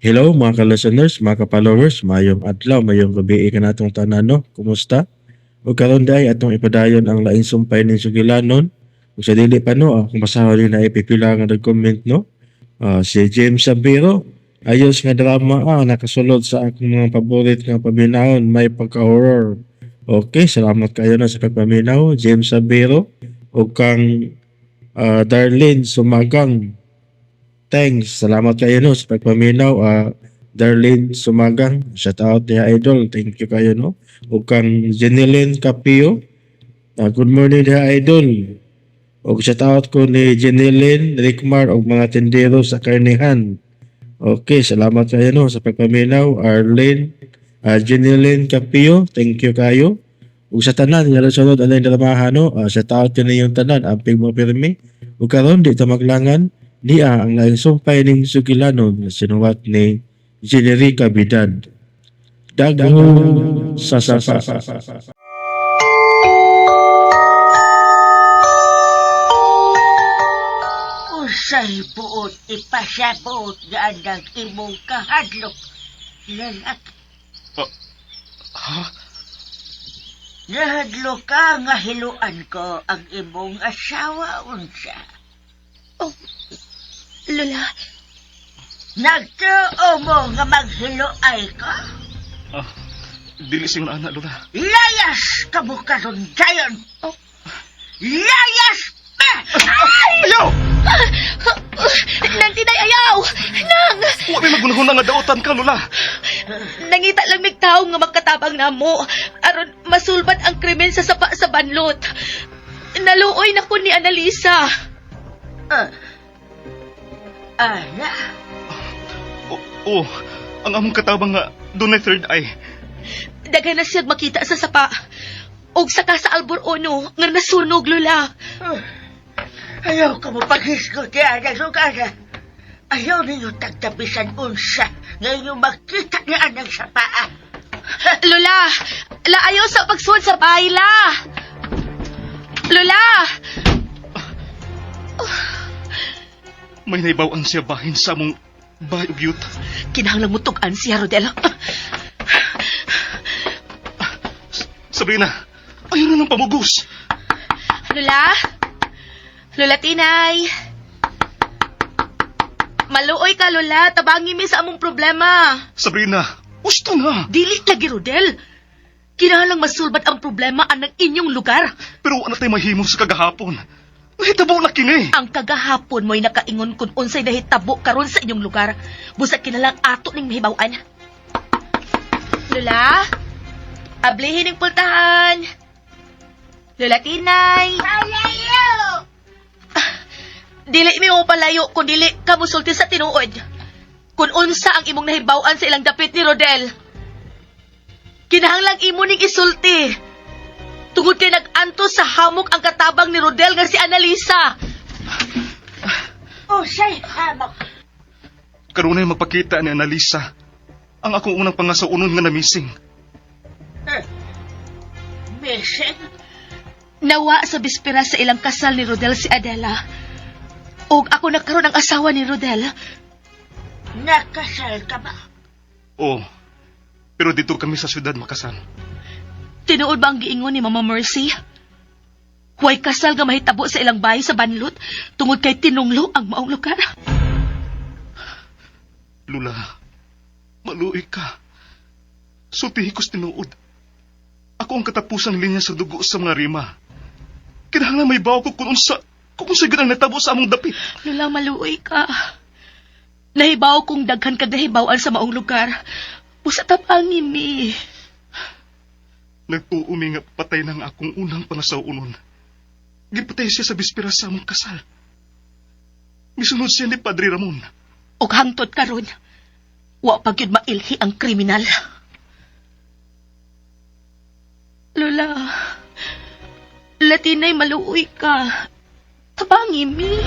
Hello mga ka-listeners, mga ka-followers, mayong adlaw, mayong gabi ka natong tanan, no? Kumusta? O karon day atong ipadayon ang laing sumpay ning sugilanon. Ug sa dili pa no, kung basahan din na ipipila nga nag-comment no. Si James Sabiro, ayos nga drama nakasulod sa akong mga paborit nga paminahon, may pagka-horror. Okay, salamat kayo na sa pagpaminaw, James Sabiro. O kang Darlene Sumagang. Thanks. Salamat kayo no sa pagpaminaw. Darlene Sumagang. Shout out niya idol. Thank you kayo no. O kang Jeneline Capio. Good morning niya idol. O shout out ko ni Jeneline, Rickmar o mga tindero sa karnihan. Okay, salamat kayo no sa pagpaminaw. Arlene, Jeneline Capio. Thank you kayo. Ug sa tanan nga sunod anay dramahan no. Shout out ko na yung tanan. Amping mo pirmi. Ug karon di ta maglangan. Niya ang sumpay ning sugilanon na sinuwat ni Generica Bidad. Daghang sa sapa. Usay buot ipasabot nga ang imong kahadlok. Lalaki. Ha? Nahadlok ka nga hiluan ko ang imong asawa unsa. Oh, Lola, Nagtuo mo nga maghiluay ka? Dili sing ana, Lola. Layas ka mo karon dayon. Oh. Layas pa! Ayaw! nang tinay ayaw! Nang! Huwag may magunahon nga daotan ka, Lola. Nangita lang mig tao nga magkatabang namo aron masulbad ang krimen sa sapa sa banlot. Naluoy na ko ni Annalisa. Ana, Oo, ang among katabang nga dunay third eye. Daghan na siyang makita sa sapa. Og saka sa Alborono nga nasunog, Lola. ayaw ka mo paghisgot niya na sugada. Ayaw ninyo tagtabisan unsa nga inyong makita niya ng sapaa. Lola, laayo sa pagsuod sa bahay, la. Lola! May naibawaan siya bahin sa among bahay ug yuta. Kinahanglang mutugan siya, Rodel. Sabrina, ayaw na ng pamugos. Lola? Lola Tinay? Maluoy ka, Lola. Tabangi mi sa among problema. Sabrina, gusto na. Dili lagi, Rodel. Kinahanglang masulbad ang problema anang inyong lugar. Pero wala tayo mahimo sa kagahapon. Nahitabo na kini. Ang kagahapon mo'y nakaingon kung unsay nahitabo karon sa inyong lugar. Busa kinalang ato ning mahibaw-an. Lola? Ablihin ng pultahan. Lola Tinay. Malayo! Dili mi mo palayo kung dili ka musulti sa tinuod. Kung unsa ang imong nahibaw-an sa ilang dapit ni Rodel. Kinahanglang imo ning isulti. Tungod kay nag-anto sa hamok ang katabang ni Rodel nga si Annalisa. Usay hamok. Karunay magpakita ni Annalisa ang akong unang pangasaunon nga namising. Missing? Nawa sa bispera sa ilang kasal ni Rodel si Adela. Og ako nagkaroon ng asawa ni Rodel. Nakasal ka ba? Oo, pero dito kami sa syudad makasal. Tinuod ba ang giingon ni Mama Mercy? Huwag kasal nga mahitabo sa ilang bahay sa banlot tungod kay tinunglo ang maong lugar. Lula, maluoy ka. Sultihikos tinuod. Ako ang katapusang linya sa dugo sa mga rima. Kinahanglan may bawa ko kung unsa ganang natabo sa among dapit. Lula, maluoy ka. Nahibaw kong daghan kag nahibawaan sa maong lugar. Busa tapangin mi. Nagtuumi nga patay ng akong unang pangasaunon. Gipatay siya sa bispera sa among kasal. Misunod siya ni Padre Ramon. Og hangtod karon, wa pa gyud mailhi ang kriminal. Lola, Latinay maluoy ka. Tabangi mi.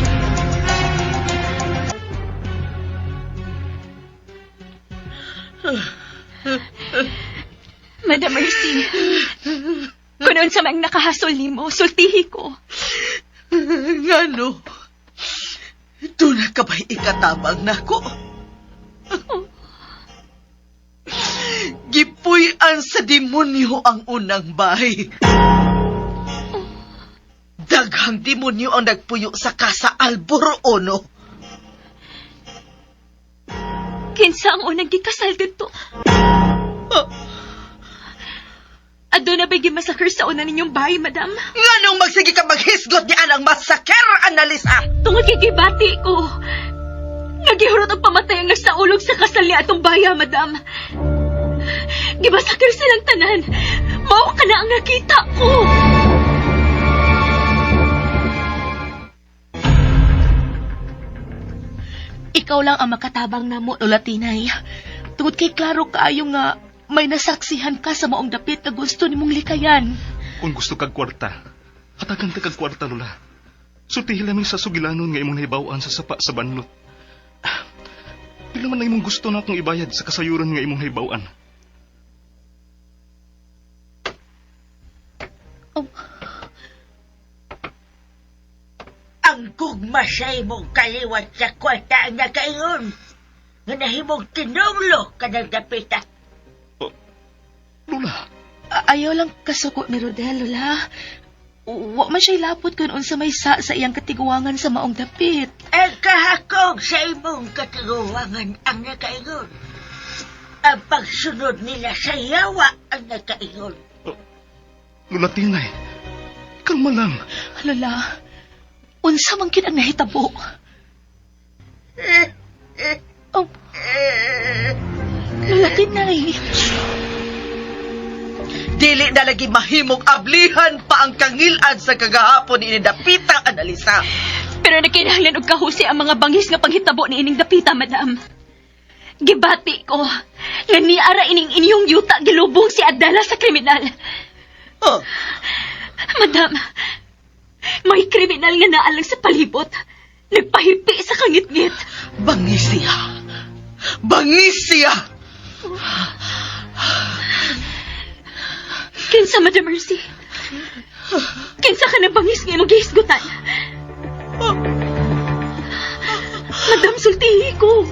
Madam Mercy, kunon sa mang nakahasol nimo, sultihi ko. Ngano? Doon ka ba'y ikatabang na ko? Gipuy-an sa demonyo ang unang bahay. Daghang demonyo ang nagpuyo sa kasa Alborono. Kinsa ang unang gikasal dito? Ado na ba'y gimasakir sa una ninyong bahay, madam? Nganong magsige ka maghisgot ni anang masaker, Annalisa? Tungod kay gibati ko. Nagihurot ang pamatay ang nagsaulog sa kasal ni atong baya, madam. Gibasakir silang tanan. Mao ka na ang nakita ko. Ikaw lang ang makatabang namo, Lola Tinay. Tungod kay klaro kaayo nga may nasaksihan ka sa maong dapit na gusto nimong likayan. Kung gusto kag kwarta, hatagan ka kag kwarta, Lola. Sultihi lamang sa sugilanon nga imong nahibawaan sa sapa sa banlot. Pila man na imong gusto na akong ibayad sa kasayuran nga imong nahibawaan. Ang gugma sa imong kaliwat sa kwarta ang nakaingon. Nga nahimong tinunglo ka ng dapita. Lola, Ayaw lang kasuko ni Rodel, Lola. Wa man siya'y lapot kung unsa may sa iyang katiguangan sa maong dapit. Ang kahakog sa imong katiguangan ang nakaingon. Ang pagsunod nila sa yawa ang nakaingon. Lola Tinay, kalma lang. Lola, unsa man gid ang nahitabo? Oh, Lola Tinay. Dili na lagi mahimong ablihan pa ang kangilan sa kagahapon ni Dapita, Annalisa. Pero nakinahanglan og kahusi ang mga bangis nga panghitabo ni ining dapita, madam. Gibati ko nga niara ining inyong yuta gilubong si Adela sa kriminal. Oh, Madam, may kriminal nga naalang sa palibot. Nagpahipi sa kangit-ngit. bangis siya. Bangis siya! Kinsa, Madam Mercy? Kinsa ka na bangis nga imong gihisgutan? Madam, sultihi ko.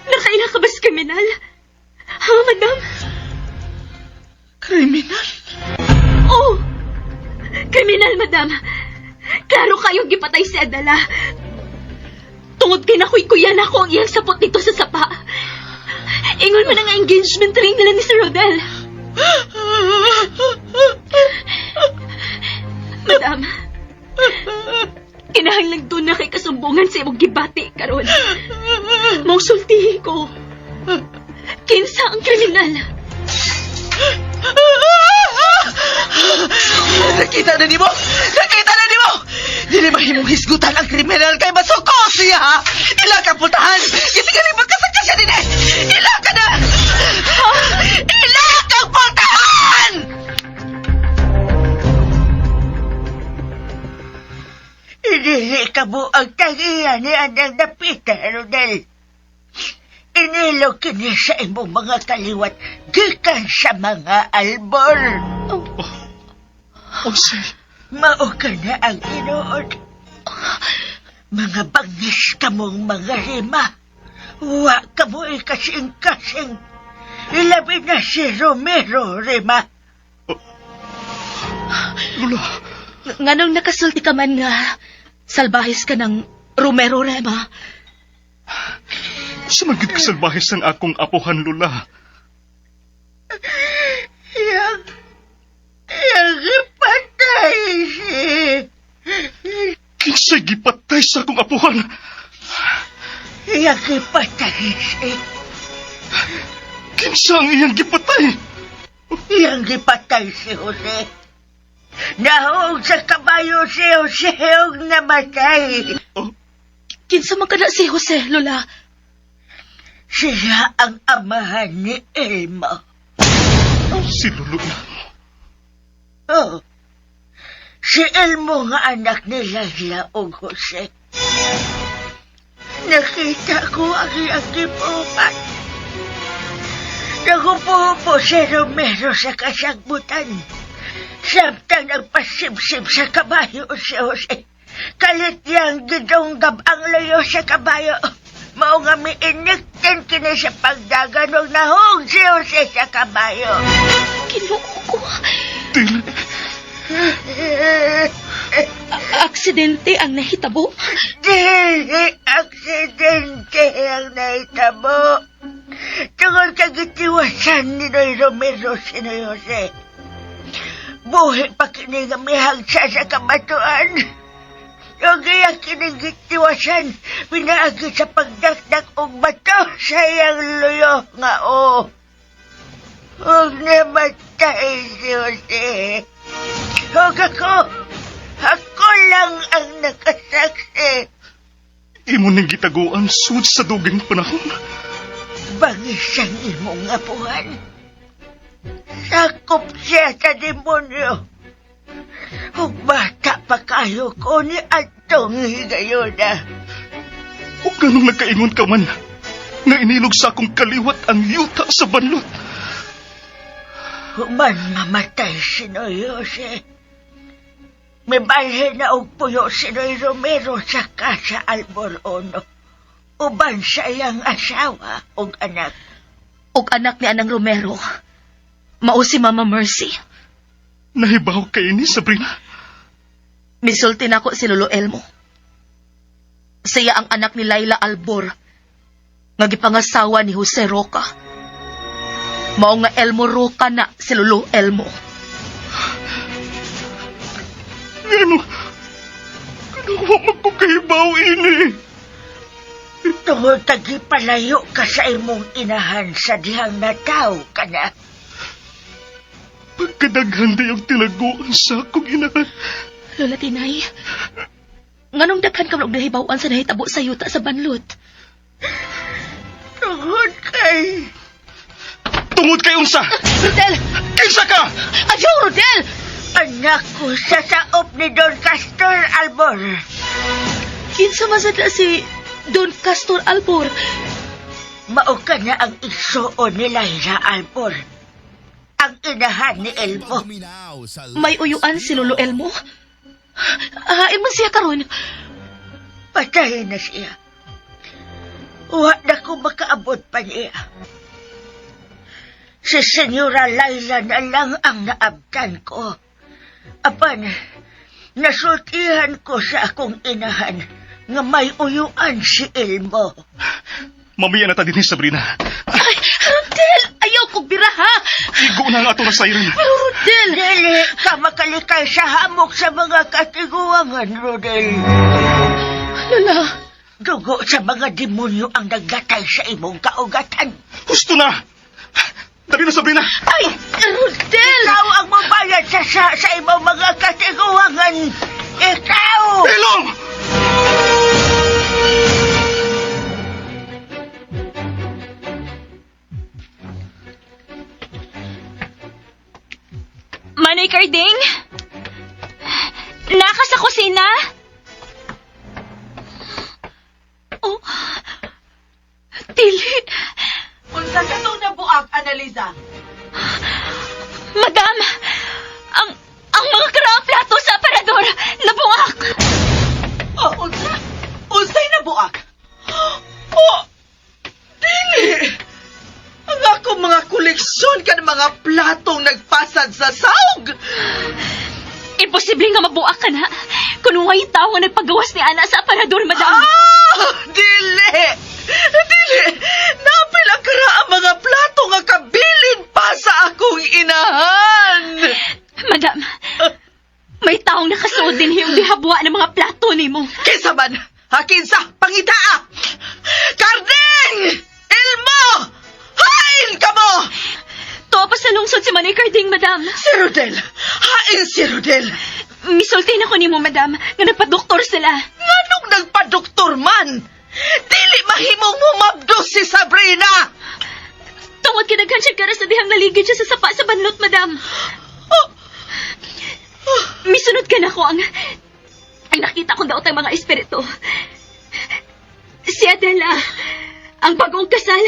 Nakaila ka ba sa kriminal? Ha, madam? Kriminal? Oh! Kriminal, madam. Klaro kayong gipatay si Adela. Tungod kay nakuy-kuyan ako ang iyang sapot dito sa sapa. Ingon man ang engagement ring nila ni Sir Rodel. Madam, kinahanglan doon na kay kasumbungan sa imong gibati karon. Mausultihi ko. Kinsa ang kriminal? Nakita na ni mo! Nakita na ni mo! Dili mahimong hisgutan ang kriminal kay masuko siya! Ila ka putahan! Kisigalibot ka sa kasya din eh! Ila ka na! Ila kang putahan! Dili ka mo ang tagiya ni Andang Dapita, Rodel. Inilo kini sa imong mga kaliwat gikan sa mga albor. Unsay? Mao ka na ang tinuod. Mga bangis ka mong mga rima. Wa ka mo ikasing-kasing. Ilabi na si Romero, Rima. Lola, Nganong nakasulti ka man nga salbahis ka ng Romero Rema? sumagid ka sa bahis ng akong apuhan, Lola. Yang ipatay si... Kinsay gipatay sa akong apuhan? Yang ipatay si... Kinsa ang iyang gipatay? Yang ipatay si Jose. Nahog sa kabayo si Jose og namatay. Kinsa man kana si Jose, Lola? Siya ang amahan ni Elma. Si Lolo na. Oh, si Elmo nga anak ni Laila o Jose. Nakita ko ang iyang gipupat. Nagupupo si Romero sa kasagbutan. Samtang nagpasibsib sa kabayo si Jose. Kalit niyang gidunggab ang layo sa kabayo. Mao nga miinigtan kini sa pagdagan og nahong si Jose sa kabayo. Ginoo ko. Dili. Aksidente ang nahitabo. Dili aksidente ang nahitabo. Tungod kag gitiwasan ni Noy Romero si Noy Jose. Buhi pa kini nga mihagsa sa kamatuan. Yung kaya kini gitiwasan, pinaagi sa pagdakdak og bato sa iyang luyo nga o. Huwag namatay si Jose. Huwag ako lang ang nakasaksi. Imo ning gitaguan sud sa duging panahon. Bangis ang imong apuhan. Sakop siya sa demonyo. Ug bata pa kayo ko ni Atong Higayona. O ganong nagkaingon ka man, nga inilog sa akong kaliwat ang yuta sa banlot. Human mamatay si Noy Jose. May balhe na og puyo si Noy Romero sa Casa Alborono. Uban sa iyang asawa ug anak. Og anak ni Anang Romero. Mao si Mama Mercy. Nahibaw kay ni Sabrina. Misulti na ko si Lolo Elmo. Siya ang anak ni Laila Albor. Nga gipangasawa ni Jose Roca. Mao nga Elmo Roca na si Lolo Elmo. Ano wa magkukahibaw ini. Tungod tagipalayo ka sa imong inahan sa dihang nataw ka na. Pagkadaghan di ang tilaguan sa akong inahan. Lola Tinay, nganong daghan ka og nahibaw-an sa nahitabo sa yuta sa banlot? Tungod kay unsa? Rodel! Kinsa ka? Ayaw, Rodel! anak ko sa saop ni Don Castor Albor. Kinsa masadla si Don Castor Albor? Mao ka na ang igsuon ni Laila Albor. Ang inahan ni Elmo. May uyuan si Lolo Elmo? Hain man siya karon. Patay na siya. Wa na ko makaabot pa niya. Si Senyora Laila na lang ang naabtan ko. Apan, nasultihan ko sa akong inahan nga may uyuan si Elmo. Mamaya na ta din ni Sabrina. Ay, Rodel! Ayaw kong biraha! Igo na nga ito na siren. Pero Rodel! Dili ka makalikay sa hamok sa mga katiguangan, Rodel. Lola, Dugo sa mga demonyo ang naggatay sa imong kaugatan. Gusto na! Dali na, Sabrina! ay, Rodel! Ikaw ang mabayad sa imong mga katiguangan. Ikaw! Elong! Manay Carding? Naka sa kusina? Oh, dili. Unsa ka itong nabuak, Annalisa? Madam, ang mga karaang plato sa aparador nabuak. Oh, unsa? Unsay nabuak? Oh, dili! Ang ako mga koleksyon ka ng mga platong nagpasad sa saog! Imposible nga mabuak ka na. Kung way tao nga nagpagawas ni Ana sa aparador, madam. Dili! Dili! Napil ang karaang mga plato nga kabilin pa sa akong inahan! Madam, may taong nakasuod din yung bihabwa ng mga plato ni mo. Kinsa man! Kinsa! Pangitaa! Karding! Ilmo! Hain ka mo! Tuwa pa sa lungsod si Manay Carding, madam. Si Rodel! Hain si Rodel! Misulti na ko ni mo, madam, nga nagpa-doktor sila. Nganong nagpa-doktor man? Dili mahimong mumabdo si Sabrina! Tungod kinaghan siya karas na dihang naligid siya sa sapa sa banlot, madam. Misunod ka na ko ang nakita ko daw tayong mga espiritu. Si Adela, ang bagong kasal,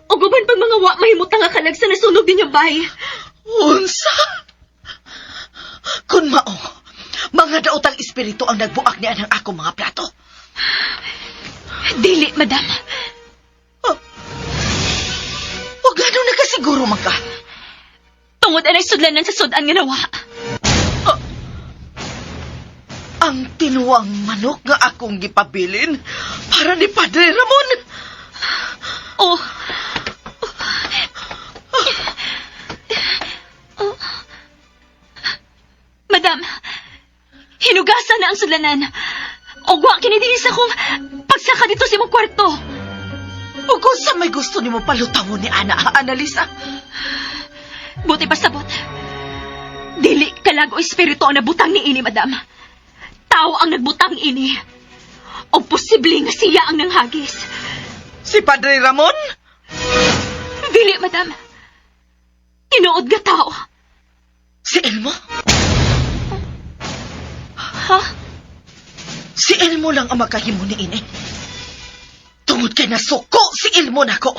o guban pang mga wa mahimutang nga kalag sa nasunog din yung bahay. Unsa? Kun mao, mga daotang espiritu ang nagbuak niya ng akong mga plato. Dili, madam. Huwag ganun nakasiguro man ka. Tungod anay sudlanan sa sudan nga nawa. Ang tinuang manok nga akong gipabilin para ni Padre Ramon. Oh. Madam, hinugasan na ang sudlanan. O wa kinidili sa kong pagsaka dito sa imong kwarto. O kung sa may gusto ni mo palutawon ni Ana, Annalisa. Buti pa sabot. Dili kalago espiritu ang nabutang ni ini, madam. Tao ang nagbutang ini. O posible nga siya ang nanghagis. Si Padre Ramon? Dili, madam. Tinuod nga tao. Si Elmo? Ha? Si Elmo lang ang makahimo ni ini. Tungod kay nasuko si Elmo nako.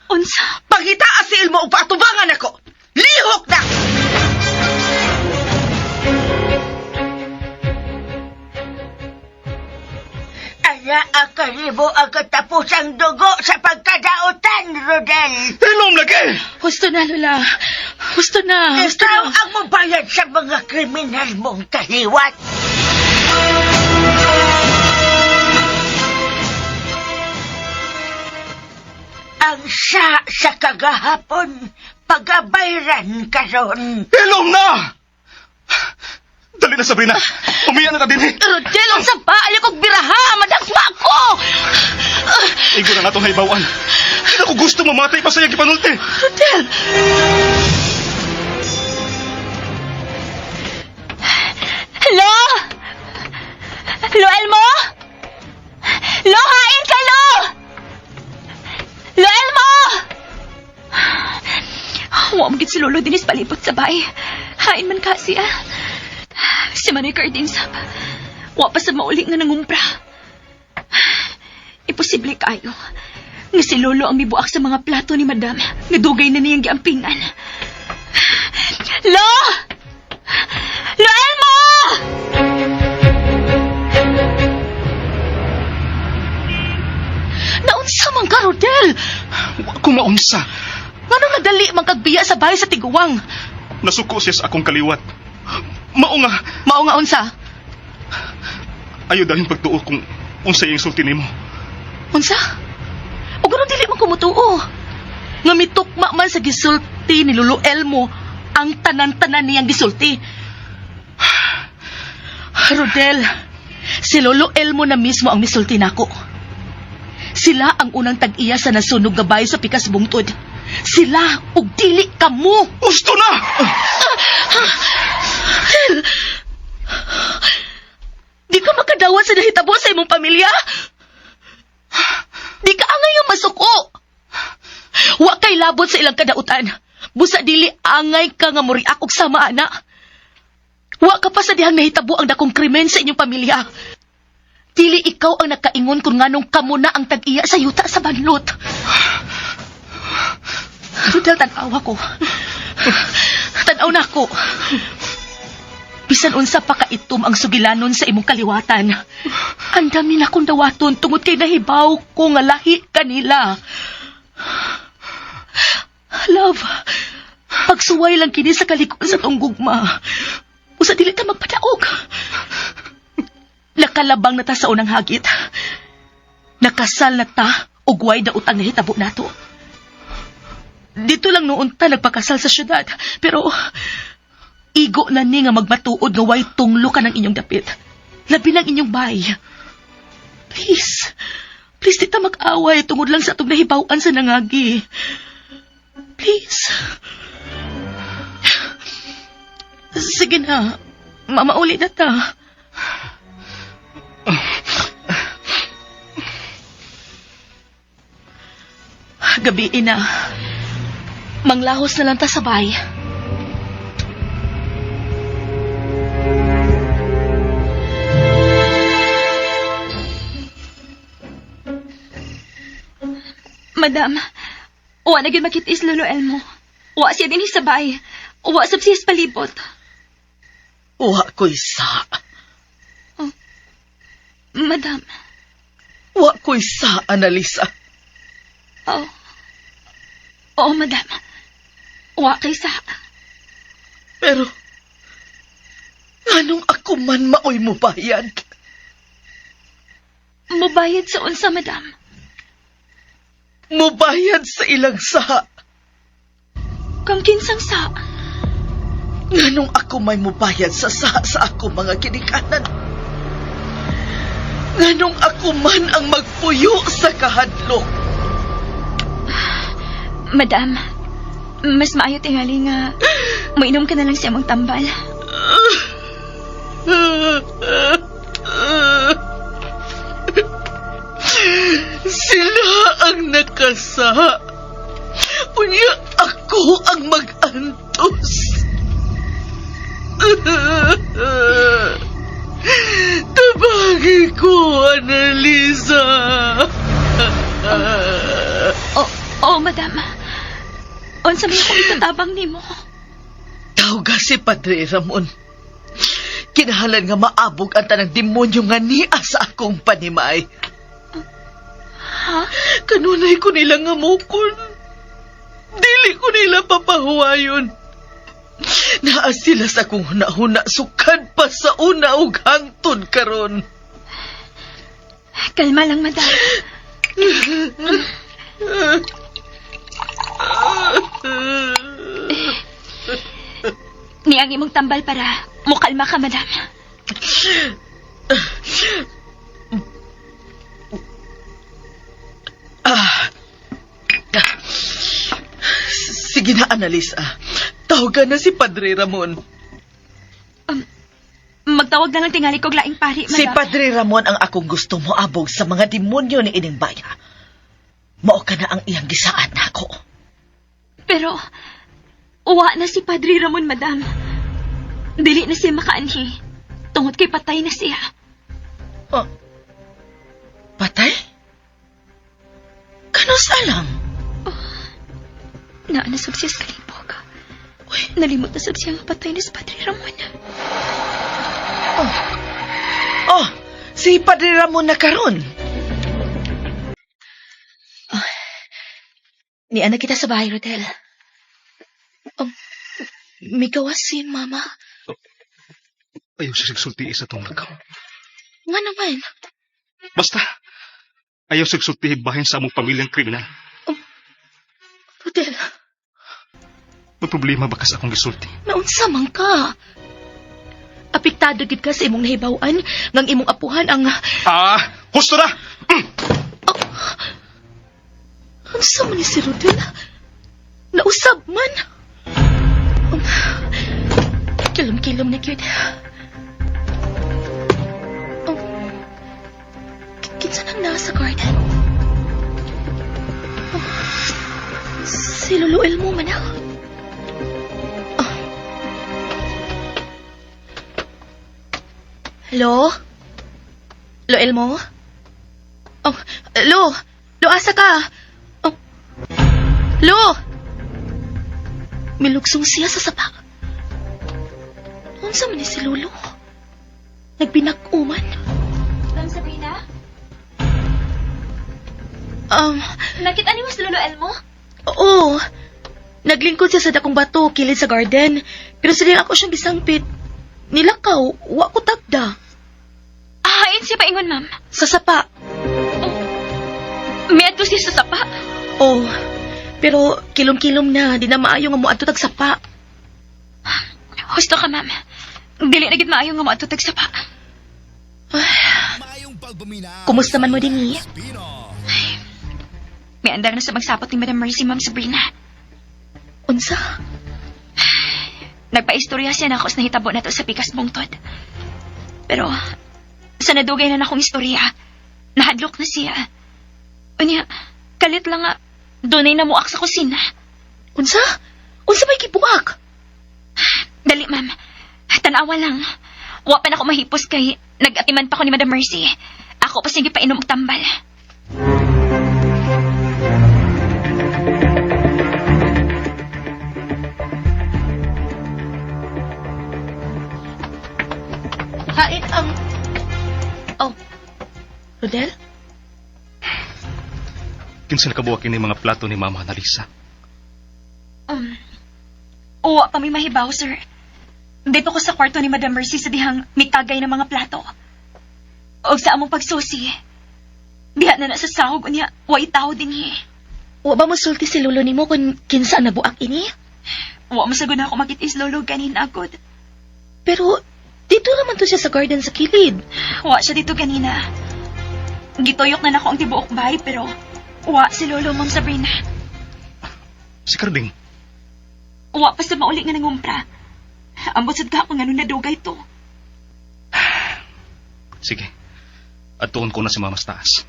Unsa? Panghitaa si Elmo o paatubangan ako. Lihok na! Ana ang kalibo ang katapusang dugo sa pagkadautan, Rodel. Ilom lagi! Husto na, Lola. Husto na. Ikaw ang mabayad sa mga kriminal mong kaliwat. Ang sa kagahapon, pagabayran karon. Ilom na! Dali na, Sabrina. Umiyan na din. Rodel, unsa ba? Ali kong biraha. Madagma ko. Igo na natong haibawan. Hindi ako gusto mamatay pa sa iyang ipanulti. Rodel. Hello? Hello, Elmo? Lo, hain ka, Lo! Lo, Elmo! Huwag magit si Lolo dinis palipot sa bay. Hain man ka siya. Si Manay Carding sab. Wa pa sa mauli nga nangumpra. Imposible kayo. Nga si Lolo ang mibuak sa mga plato ni Madam. Nga dugay na niyang giampingan. Lo! Lo, Elmo! Naunsa man ka, Rodel? Wa ko maunsa. Ngano nadali man kagbiya sa bahay sa tiguwang? Nasuko siya sa akong kaliwat. Mao nga, Mao nga unsa? ayaw dahil pagtuo kung unsa yung sulti nimo. Unsa? O gano'n dili man kumutuo. Nga mitukma man sa gisulti ni Lolo Elmo ang tanan-tanan niyang gisulti. Rodel, si Lolo Elmo na mismo ang misulti nako. Sila ang unang tag-iya sa nasunog gabay sa pikas bungtod. Sila ug dili kamo. Gusto na! Di ka makadawat sa nahitabo sa imong pamilya? Di ka angay ang masuko. Wa kay labot sa ilang kadautan. Busa dili angay ka nga muriak og sama ana. Wa ka pa sa dihang nahitabo ang dakong krimen sa inyong pamilya. Dili ikaw ang nakaingon kung nganong kamo na ang tag-iya sa yuta sa banlot. Rodel, tanawa ko. Tanaw na ko. Bisan unsa pa kaitom ang sugilanon sa imong kaliwatan. Ang dami na kong dawaton tungod kay nahibaw ko nga lahi kanila. Love, pagsuway lang kini sa kalikon sa tong gugma. Usa dili ta magpadaog. Nakalabang na ta sa unang hagit. Nakasal na ta ug way daot ang nahitabo nato. Dito lang noon ta nagpakasal sa syudad, pero igo na ni nga magmatuod nga way tunglo ka ng inyong dapit. Labi ng inyong bay. Please, please di ta mag-away tungod lang sa atong nahibawan sa nangagi. Please. Sige na, mamauli na ta. Gabi na. Manglahos na lang ta sa bay. Madam, wa na gyud makitis Lolo Elmo. Wa siya din sa bay. Wa sab siya sa palibot. Wa ko'y sa. Madam, Wa ko'y sa, Annalisa. Oo. Oo, madam. Wa kay sa. Pero, anong ako man maoy mo bayad? Mubayad sa unsa, madam. Mubayad sa ilang saha. Kang kinsang sa. Nganong ako may mubayad sa saha sa ako mga kinikanan? Nganong ako man ang magpuyo sa kahadlok? Madam, mas maayo tingali nga mainom ka na lang siya mong tambal. Sila ang nakasa. Unya ako ang mag-antos. Tabagi ko, Annalisa. Oo, madam. Unsa may akong itatabang nimo? Tawga si Padre Ramon. Kinahalan nga maabog ang tanang demonyo nga niya sa akong panimay. Ha? Kanunay ko nila nga mukon. Dili ko nila papahuwayon. Naa sila sa kong huna-huna sukad pa sa una ug hangtod karon. Kalma lang, madam. Niyang imong tambal para mukalma ka, madam. Sige na, Annalisa. Tawagan na si Padre Ramon. Magtawag na lang tingali kog laing pari, madam. Si Padre Ramon ang akong gusto mo abog sa mga demonyo ni ining baya. Mao ka na ang iyang gisaan nako. Pero, uwa na si Padre Ramon, madam. Dili na siya makaanhi. Tungod kay patay na siya. Oh. Patay? Kanos alam? Naanasog siya sa kalipog. Nalimot na sab siya nga patay na si Padre Ramon. Oh, si Padre Ramon na karon. Ni anak kita sa bahay, Rodel. May gawas si Mama. Ayaw siya sigsulti sa itong lagaw. Nga naman. Basta, ayaw sigsulti bahin sa among pamilyang kriminal. Rodel, May problema ba ka sa akong gisulti? naunsa man ka? Apektado gid ka sa imong nahibaw-an ngang imong apuhan ang... Husto na! Unsa man ni si Rodel? Nausab man. Kilom-kilom na gyud. Kinsa nang nasa garden? Si Lolo Elmo man ako. Hello? Lo Elmo? Lo, asa ka? Lo! Milugsong siya sa sapa. Unsa man ni si Lolo? Nagbinak-uman. Ma'am Sabrina? Nakita niyo si Lolo Elmo? Oo. Naglingkod siya sa dakong bato, kilid sa garden. Pero siling ako siyang gisangpit. Nilakaw, wa ko tagda. Hain siya pa ingon, ma'am? Sa sapa. May adto siya sa sapa? Oo. Pero kilom-kilom na, di na maayo nga mo adto tag sapa. Husto ka, ma'am. Dili na gid maayo nga mo adto tag sapa. Kumusta man mo din may andar na sa magsapot ni Madam Mercy, Ma'am Sabrina. Unsa? Nagpaistorya siya na ako sa nahitabo na to sa pikas bungtod. Pero, sa nadugay na akong istorya, nahadlok na siya. Unya, kalit lang nga, dunay na muak sa kusina. Unsa? Unsa may kibuak? Dali, ma'am. Tanawa lang. Wa pa na ako mahipos kay nag-atiman pa ko ni Madam Mercy. Ako pa sige painom og tambal. Hain ang... Oh. Rodel? kinsa nakabuwa kini mga plato ni Mama Analisa? Uwa pa may mahibaw, sir. Dito ko sa kwarto ni Madam Mercy sa dihang mitagay ng mga plato. O sa among pagsusi. Diha na sa sahog niya, way tao din niya. Wa ba mo sulti si lolo nimo kung kinsa nabuak ini? Uwa masagod na ako makitis lolo ganina agod. Pero dito naman to siya sa garden sa kilid. Uwa siya dito ganina. Gitoyok na nako ang tibuok bahay pero uwa si lolo, Ma'am Sabrina. Si Carding, Uwa pa sa mauli nga nangumpra. Ambot sad ka kung ano nadugay to. sige. Atuon ko na si Mama sa taas.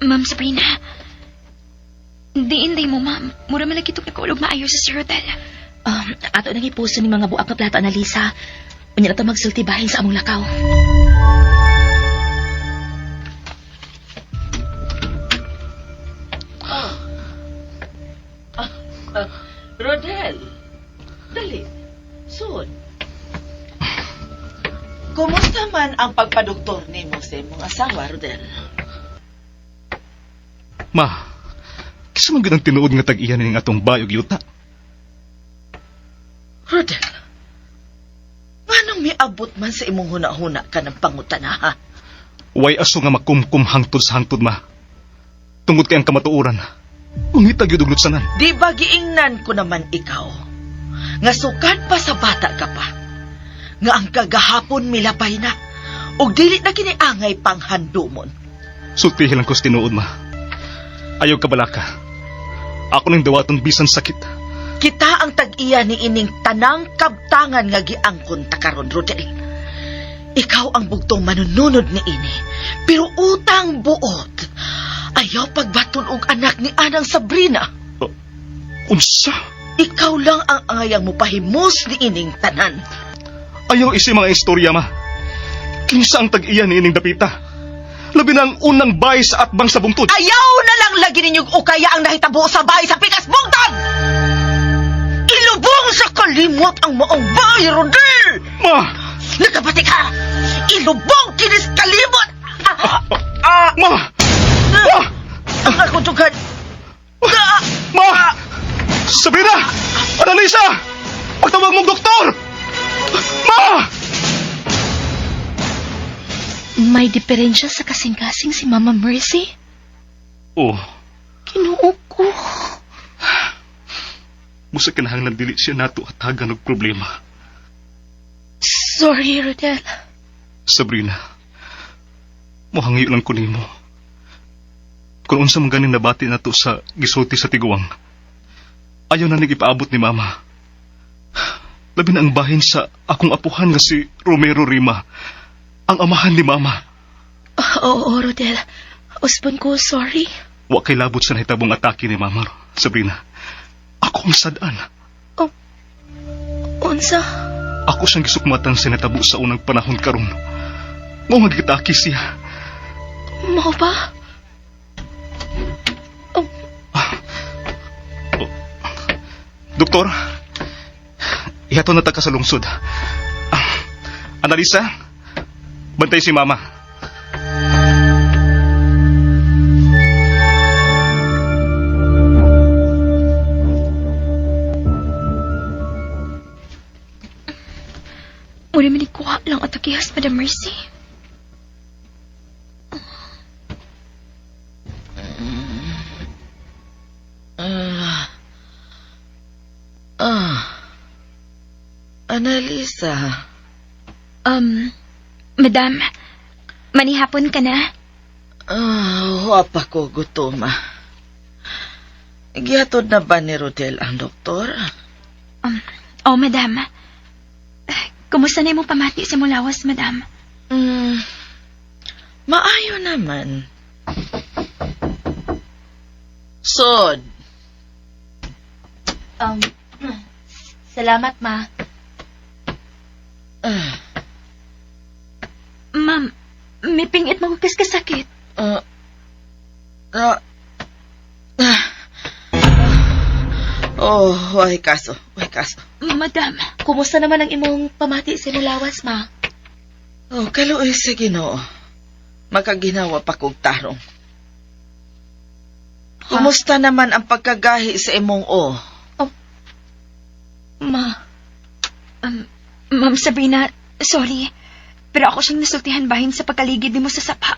Ma'am Sabrina. Hindi mo, ma'am. Mura malagi itong nakaulog maayo sa Sir Hotel. Ato nang ipuso ni mga buak na plato na Lisa. Unya na to magsulti bahin sa among lakaw. Rodel, dali. Sud. Kumusta man ang pagpadoktor nimo sa imong asawa, Rodel? Ma, kisa man ganang tinuod nga tag-iyan ning atong bayog yuta. Rodel, nganong miabot man sa imong huna-huna ka ng pangutana, ha? Way aso nga makumkum hangtod sa hangtod, ma. Tungod kay ang kamatuoran. Ungitag yun sanan. Di ba giingnan ko naman ikaw? Nga sukat pa sa bata ka pa. Nga ang kagahapon milabay na. Og dili na kiniangay pang handumon. Sultihi lang ko sa tinuod, ma. Ayaw ka balaka. Ako ning dawaton bisan sakit. Kita ang tag-iya ni ining tanang kabtangan nga giangkon ta karon, Rodel. Ikaw ang bugtong manununod ni ini. Pero utang buot. Ayaw pagbaton og anak ni Anang Sabrina. Unsa? Ikaw lang ang angayang mo pahimos ni ining tanan. Ayaw isi mga istorya, ma. Kinsa ang tag-iya ni ining dapita. Labi na ang unang bahay sa atbang sa bungtod. Ayaw na lang lagi ninyong ukaya ang nahitabo sa bahay sa pikas bungtod! Ilubong sa kalimot ang maong bahay, Rodel! Ma! Nakabati ka! Ilubong kinis kalimot! Ma! Ma! Ang ako tugad! Ma! Sabrina! Analisa! Pagtawag mong doktor! Ma! May diferensya sa kasing-kasing si Mama Mercy. Oh, Kinuo ko. musa kinahanglan dili siya nato atagan og problema. Sorry, Rodel. Sabrina, mohangi lang ko nimo. Kung unsa man ganing nabati nato sa gisulti sa tiguang, ayaw na ipaabot ni Mama. Labi na ang bahin sa akong apuhan nga si Romero Rima, ang amahan ni Mama. Oo, Rodel. Usbon ko, sorry. Wa kay labot sa nahitabong atake ni Mama, Sabrina. Ako ang sadaan. Unsa? Ako siyang gisukmatan sa natabo sa unang panahon karon. Mao magitaki siya. Mao ba? Doktor, ihato na ta ka sa lungsod. Analisa, bantay si Mama. Muna minikuha lang at akihas, Madam Mercy. Analisa. Madam, manihapon ka na? Wapa ko gutom. Gihatod na ba ni Rodel ang doktor? Madam. Kumusta na imong pamati sa mulawas, Madam? Maayo naman. Sod. Salamat, Ma. Ma'am, may pingit mo kasakit. Way kaso. Madam, Kumusta naman ang imong pamati sa Mulawas, Ma? Oh, kaluoy sa Ginoo. Makaginawa pa kog tarong. Kumusta naman ang pagkagahi sa imong o? Ma. Ma'am Sabrina, sorry. Pero ako siyang nasultihan bahin sa pagkaligid ni mo sa sapa.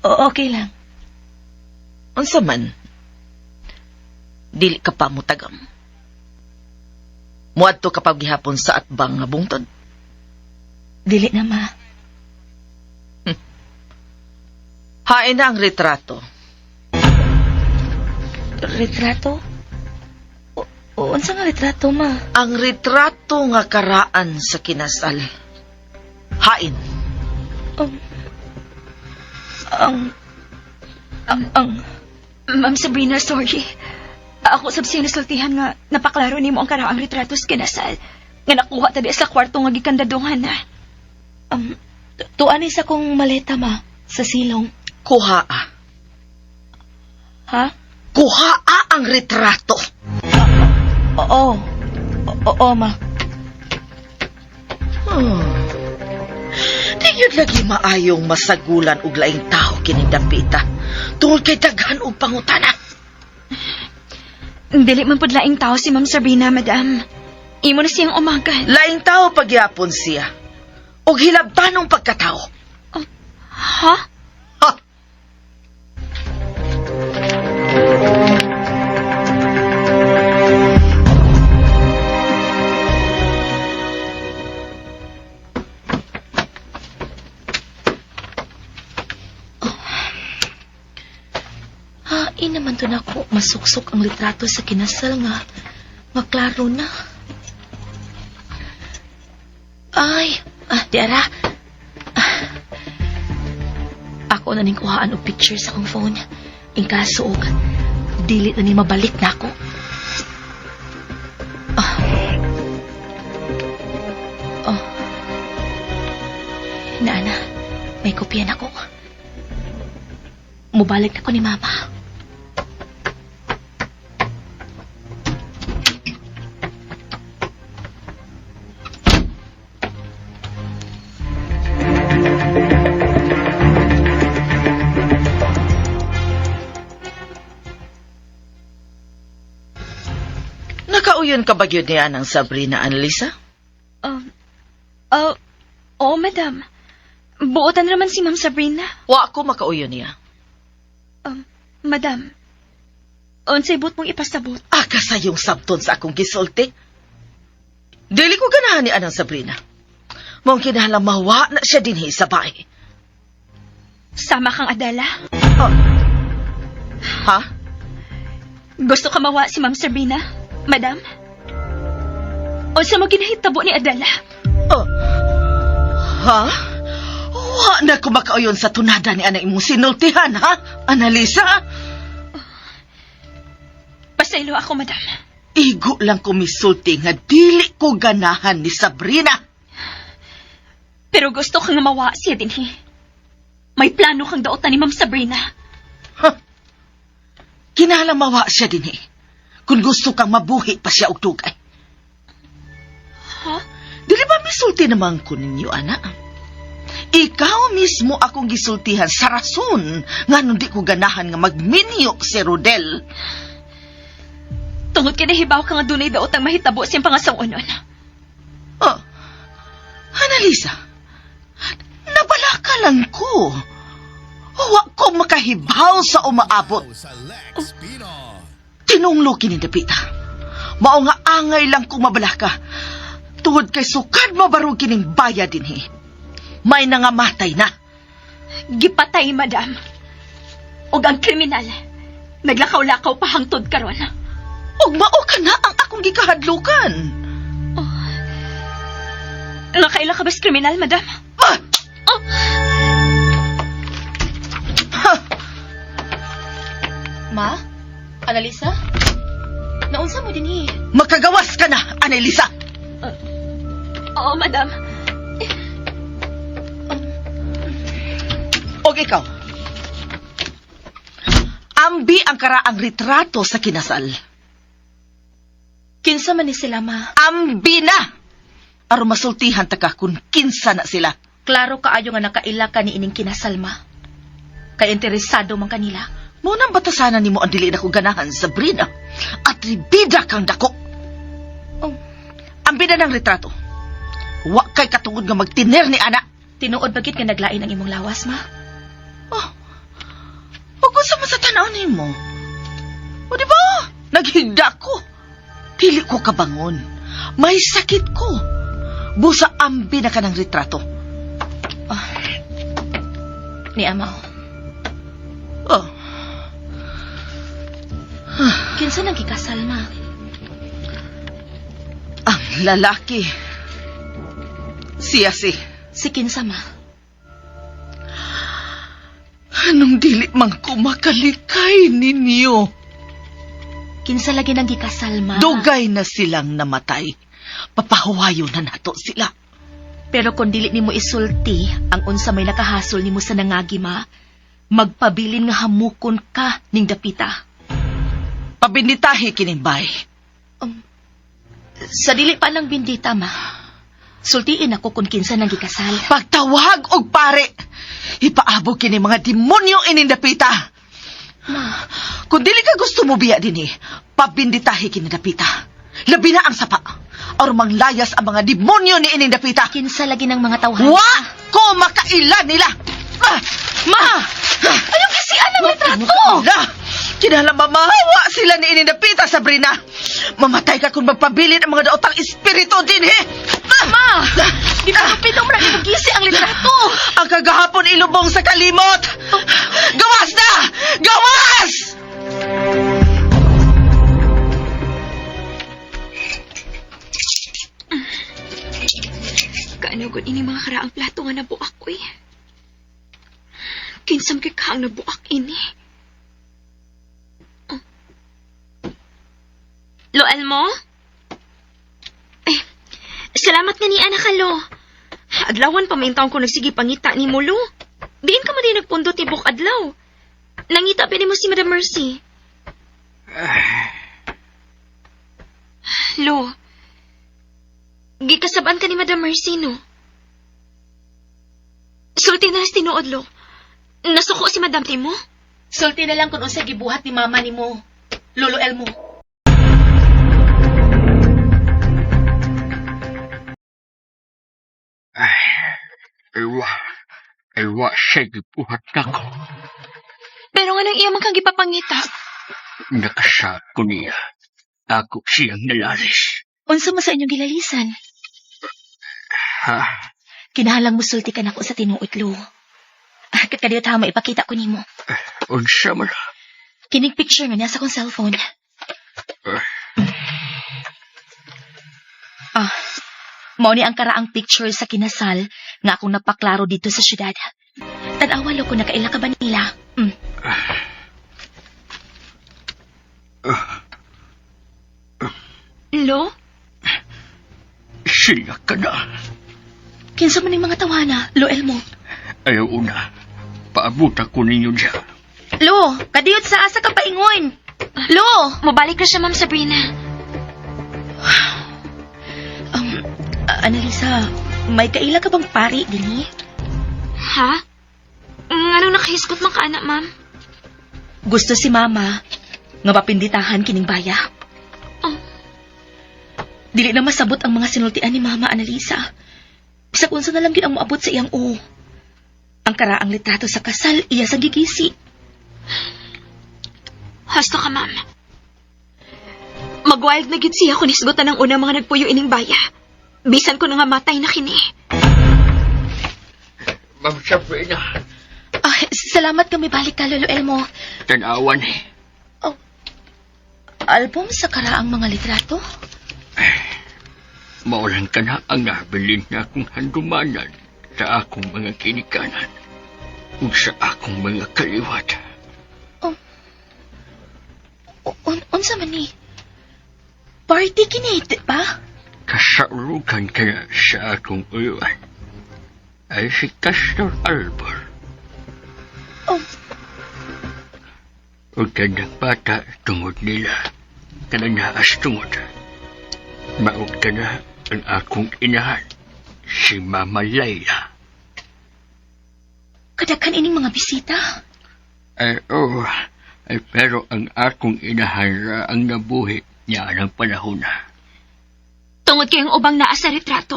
Okay lang. Unsa man? Dili ka pa mutagam. Muadto ka pa gihapon sa atbang nga bungtod. Dili na, ma. Hain na ang retrato. Retrato? Unsa nga retrato, ma? Ang retrato nga karaan sa kinasal. Hain. Ma'am Sabrina, sorry. Ako sab siya nasultihan nga napaklaro nimo ang karaang retrato sa kinasal. Nga nakuha tabi sa kwarto nga gikandadungan na. Tuan isa kong maleta, ma. Sa silong. Kuhaa. Ha? Kuhaa ang retrato. Oo, ma. Di yun lagi maayong masagulan og laing tao kining dapita. Tungod kay daghan og pangutana. Dili man pud laing tao si Ma'am Sabrina, madam. Imo na siyang umagan. Laing tao pagyapon siya. Og hilabtanong pagkatao. Ha? Ha! Hain naman to na ko masuksok ang litrato sa kinasal nga. Maklaro na. Ay, diara. Ako na ning kuhaan og picture sa akong phone. In kaso og dili na ni mabalik na ako. Naana, may kopya na ko. Mubalik na ko ni Mama. Nakauyon ka ba yun niya ng Sabrina, Annalisa? Oo, madam. Buotan naman si Ma'am Sabrina. Wa ako makauyon niya. Madam. Unsay but mong ipasabot? Aka sa yung sabton sa akong gisulti. Dili ko ganahan ni Anang Sabrina. Mong kinahalang mawa na siya dinhi sa bahay. Sama kang adala? Ha? Gusto ka mawa si Ma'am Sabrina, madam? Unsa mo ginahitabo ni adala? Ha? Wa na ko makauyon sa tunada ni anang imong sinultihan, ha? Annalisa? Pasaylo ako, madam. Igo lang ko misulti nga dili ko ganahan ni Sabrina. Pero gusto kang mawa siya dinhi. May plano kang daotan ni Ma'am Sabrina. Kinahalang mawa siya dinhi. Kung gusto kang mabuhi pa siya og dugay. Ha? Dili ba misulti naman ko ninyo, anak? Ikaw mismo akong gisultihan sa rason nga nung di ko ganahan nga magminyo si Rodel. Tungod kinahibaw ka nga dunay daotang mahitabo siyang pangasawunon. Annalisa, nabala ka lang ko. Wa ko makahibaw sa umaabot. Tinunglo kini dapita. Mao nga angay lang kung mabala ka. Tungod kay sukad mabarog kining bayad dinhi. May nangamatay na. Gipatay, madam. Og ang kriminal, naglakaw-lakaw pa hangtod karon. Og mao ka na ang akong gikahadlukan. Nakaila ka ba sa kriminal, madam? Ma? Annalisa? Naunsa mo dinhi? Makagawas ka na, Annalisa. Oo, madam. Og ikaw. Ambi ang karaang retrato sa kinasal. Kinsa man ni sila, ma? Ambi na! aron masultihan ta ka kung kinsa na sila. Klaro kaayo nga nakaila ka ni ining kinasalma. Kay interesado man kanila. Mo nang batasanan nimo ang dili na ko ganahan, Sabrina. At ribida kang dako. Oh, Ang bida ng retrato. Wa kay katungod nga magtiner ni ana. tinuod bagit nga naglain ang imong lawas, ma? Oh, pagod sa masatanaw nimo. O di ba? Naghigda ko. Dili ko kabangon. May sakit ko. Busa ambi na ka ng retrato. Ni Amaw. Oh, Kinsa nang gikasal, ma? ang lalaki. Siya si. Si kinsa, ma? Anong dili man ko makalikay ninyo? Kinsa lagi nang gikasal, ma? Dugay na silang namatay. Papahuwayo na nato sila. Pero kung dili nimo isulti ang unsa may nakahasol nimo sa nangagi, ma, magpabilin nga hamukon ka ning dapita. Pabinitahi kinimbay. Sa dili pa lang bindita, ma. Sultiin ako kung kinsa nang gikasal. Pagtawag og pare. Ipaabog kini mga demonyo inindapita. Ma, Kung dili ka gusto mo biya din pabinditahi kinindapita. Labi na ang sapa. Or manglayas ang mga demonyo ni inindapita. kinsa lagi ng mga tawhan. Wa ko makaila nila. Ma! Ayaw kasi anang retrato! Na! Kinahanglan mamahawa sila ni inindapita, Sabrina. Mamatay ka kung magpabilin ang mga daotang espiritu din, Ma! Di ba kapito mo na gisi ang litrato? Ang kagahapon ilubong sa kalimot! Gawas na! Gawas! Kaano gud ini mga karaang plato nga nabuak ko eh. Kinsam kay kaang nabuak ini. Lo, Elmo? Salamat nga ni anak ka, Lo. Adlawan pa maintawon ko nagsige pangita ni mo, Lo. Diin ka mo din nagpundo tibok adlaw. Nangita pa ni mo si Madam Mercy. Lo, gikasaban ka ni Madam Mercy, no? Sulti na nas tinuod, Lo. Nasuko si Madam Timo? Sulti na lang kung unsa gibuhat ni mama nimo, Lolo Elmo. Aywa siya gibuhat na ko. Pero nga nang iya man kang gipapangita. Nakasag ko niya. Ako siyang nalalis. Unsa mo sa inyong gilalisan? Ha? Kinahanglang musulti ka nako sa tinuod, Lo. Kat kadiyot ha maipakita ko nimo. Unsa man. Kinig picture nga niya sa kong cellphone. Mao ni ang karaang picture sa kinasal nga akong napaklaro dito sa syudad. Tanawa, Lo, kung nakaila ka ba nila? Lo? Sila ka na. Kinsa man yung mga tawana, Lo Elmo? Ayaw una. Paabuta ko ninyo diya. Lo, kadiyot sa asa ka paingon. Lo! Mabalik na siya, Ma'am Sabrina. Annalisa, may kaila ka bang pari din Ha? Anong nakahisgot man ka, anak, Ma'am? Gusto si Mama nga mapinditahan kining baya. Oh. Dili na masabot ang mga sinultian ni Mama, Annalisa. Bisag unsa na lang gid ang moabot sa iyang o. Ang karaang litrato sa kasal, iya sa gigisi. Hasto ka, Ma'am. Magwild na gid siya kung isgutan ng unang mga nagpuyo ining baya. Bisan ko na nga matay na kini. Ma'am Sabrina. Salamat kami balik ka, Lolo Elmo. Tanawan Album sa karaang mga litrato? Maulan ka na ang nabilin na akong handumanan sa akong mga kinikanan o sa akong mga kaliwat. Unsa man ni? Party kinit pa? Kasaulugan ka na sa akong uyuan ay si Castor Albor. O kanyang bata tungod nila ka na naas tungod. Maot ka na ang akong inahan, si Mama Layla. Kadaghan ining mga bisita. Pero ang akong inahan ra ang nabuhi niya ng panahon na. Tungod kayong ubang naa sa retrato.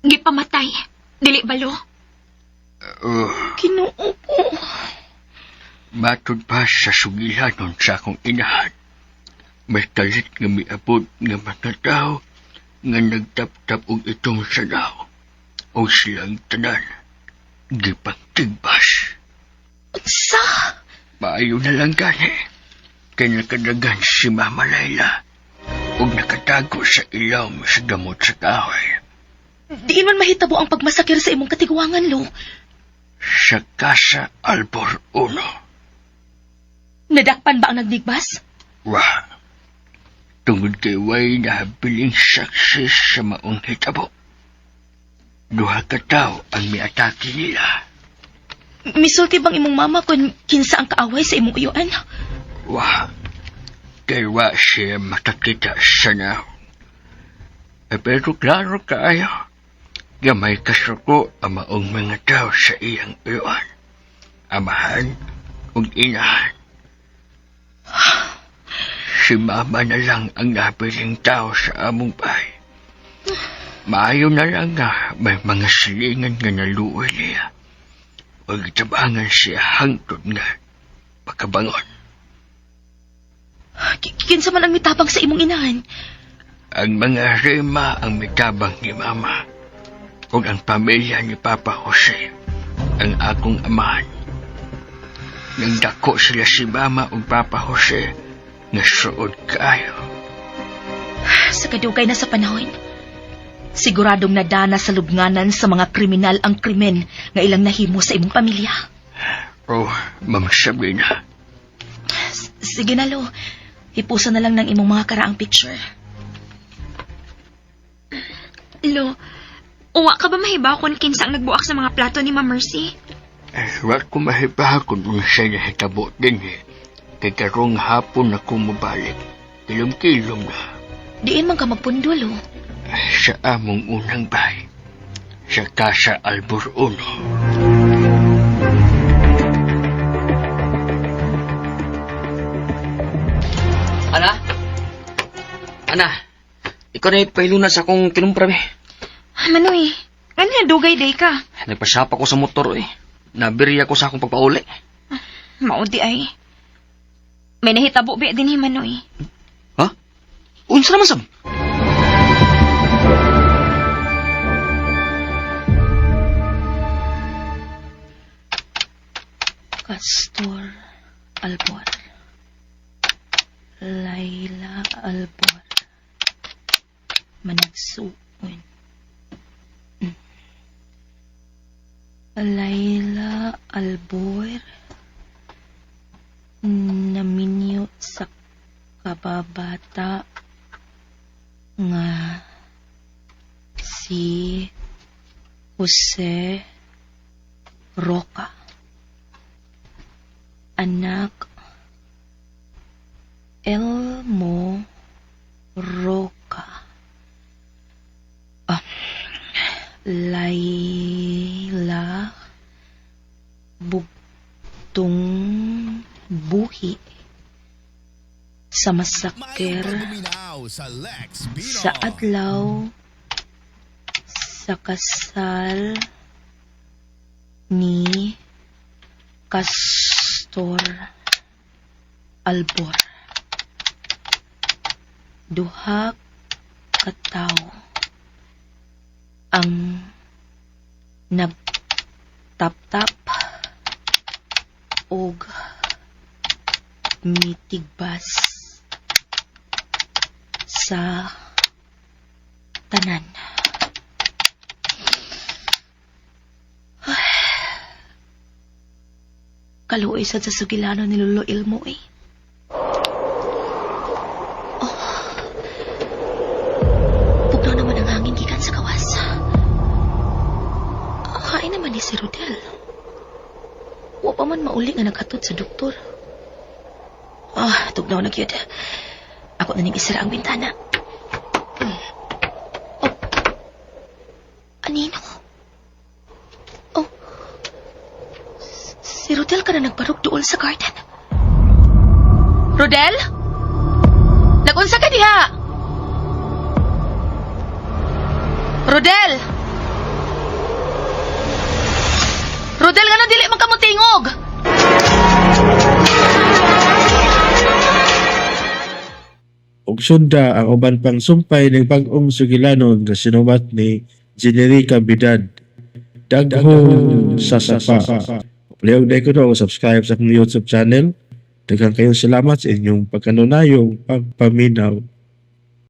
Gipamatay. Dili balo. Ginoo po. Matod pa sa sugilanon sa akong inahan. Mas talit nga miabot nga mga tao nga nagtap-tap og itong sanaw. O silang tanan. Gipagtigbas. Sa? Maayo na lang gani. Kaya nakadagan si Mama Layla. Ug nakatago sa ilaw sa gamot sa kahoy. Diin man mahitabo ang pagmasakir sa imong katiguangan, lo. Sa Casa Albor 1. Nadakpan ba ang nagdigbas? Wah. Tungod kay way nahabiling saksi sa maong hitabo. Duha ka tao ang miatake nila. Misulti bang imong mama kung kinsa ang kaaway sa imong uyuan? Wah. Kay wa siya makakita sa naon. Pero klaro kaayo. Gamay kasuko ang maong mga tao sa iyang uyuan. Amahan ug inahan. Si Mama na lang ang nabiling tao sa among bahay. Maayo na lang nga may mga silingan nga naluoy niya. Huwag itabangan siya hangtod nga pagkabangon. Kinsa man ang mitabang sa imong inahan? Ang mga rema ang mitabang ni Mama. Ug ang pamilya ni Papa Jose ang akong amahan. Nang dako sila si Mama ug Papa Jose nga suod kaayo. Sa kadugay na sa panahon, siguradong nadana sa lubnganan sa mga kriminal ang krimen nga ilang nahimo sa imong pamilya. Oh, Ma'am Sabrina. Sige na, lo. Ipusa na lang ng imong mga karaang picture. Lo, uwa ka ba mahibaw kung kinsa ang nagbuak sa mga plato ni Ma'am Mercy? Wa ko mahibaha kung siya nahitabo din eh. Kay karong hapon ako mabalik. Kilom-kilom na. Diin man ka magpundol, lo. Sa among unang bahay. Sa Casa Albor 1. Ana, ikaw na ipahilunan sa akong kinumpra, be. Manoy, ano na dugay day ka? Nagpasapa ko sa motor, eh. Nabiri ako sa akong pagpauli. Maudi ay. May nahitabo ba din Manoy? Ha? Unsa naman, Sam? Castor Albor. Layla Albor. Managsuon. Layla Albor. Naminyo sa kababata nga si Jose Roca. Anak Elmo Roca. Layla bugtong buhi sa masaker sa adlaw sa kasal ni Castor Albor. Duha ka tawo ang nagtap-tap og mitigbas sa tanan. Kaluoy sad sa sugilano ni Lolo Ilmo, eh. Pugnaw naman ang hangin gikan sa kawas. Hain naman ni si Rodel. Wa pa man mauli nga naghatod sa doktor. Tugnaw na gyud. Ako na ning isara ang bintana. Si Rodel ka na nagbarog doon sa garden. Rodel? Nagunsa ka diha? Rodel! Rodel, nga na dili man ka mo tingog! ug sunda ang uban pang sumpay ng bag-ong sugilanon nga sinumat ni Generica Bidad. Daghong sa sapa. Paliog na ko daw subscribe sa akong YouTube channel. Daghang kayong salamat sa inyong pagkanunayong pagpaminaw.